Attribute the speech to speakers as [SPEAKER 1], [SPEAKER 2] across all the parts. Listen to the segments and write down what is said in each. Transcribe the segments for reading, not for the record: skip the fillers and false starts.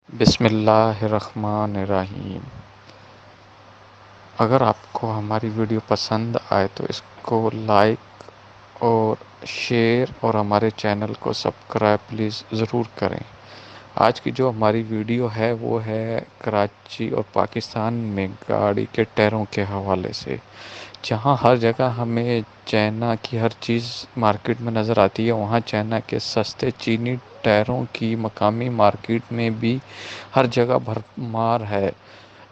[SPEAKER 1] بسم اللہ الرحمن الرحیم۔ اگر آپ کو ہماری ویڈیو پسند آئے تو اس کو لائک اور شیئر اور ہمارے چینل کو سبسکرائب پلیز ضرور کریں۔ آج کی جو ہماری ویڈیو ہے وہ ہے کراچی اور پاکستان میں گاڑی کے ٹائروں کے حوالے سے، جہاں ہر جگہ ہمیں چائنا کی ہر چیز مارکیٹ میں نظر آتی ہے، وہاں چائنا کے سستے چینی ٹائروں کی مقامی مارکیٹ میں بھی ہر جگہ بھرمار ہے۔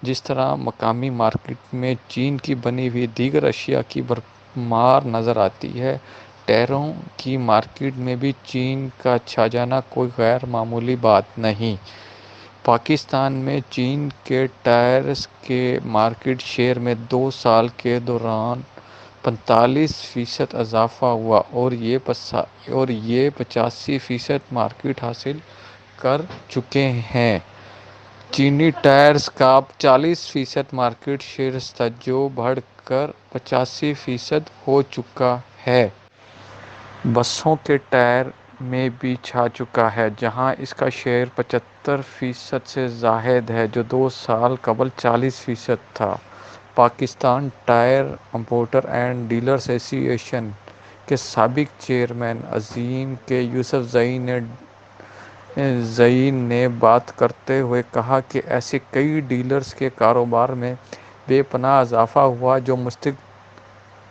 [SPEAKER 1] جس طرح مقامی مارکیٹ میں چین کی بنی ہوئی دیگر اشیاء کی بھرمار نظر آتی ہے، ٹائروں کی مارکیٹ میں بھی چین کا چھا جانا کوئی غیر معمولی بات نہیں۔ پاکستان میں چین کے ٹائرز کے مارکیٹ شیئر میں 2 سال کے دوران 45% اضافہ ہوا اور یہ 85% مارکیٹ حاصل کر چکے ہیں۔ چینی ٹائرز کا اب 40% مارکیٹ شیئر تھا جو بڑھ کر 85% ہو چکا ہے۔ بسوں کے ٹائر میں بھی چھا چکا ہے، جہاں اس کا شیئر 75% سے زائد ہے، جو 2 سال قبل 40% تھا۔ Pakistan tyre importer and dealers association کے سابق چیئرمین عظیم کے یوسف زئی نے بات کرتے ہوئے کہا کہ ایسے کئی ڈیلرز کے کاروبار میں بے پناہ اضافہ ہوا جو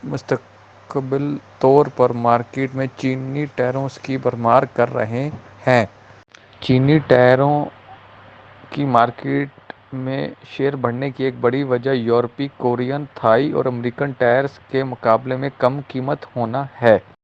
[SPEAKER 1] مستقل طور پر مارکیٹ میں چینی ٹائروں کی بھرمار کر رہے ہیں۔ چینی ٹائروں کی مارکیٹ میں شیئر بڑھنے کی ایک بڑی وجہ یورپی، کورین، تھائی اور امریکن ٹائرز کے مقابلے میں کم قیمت ہونا ہے۔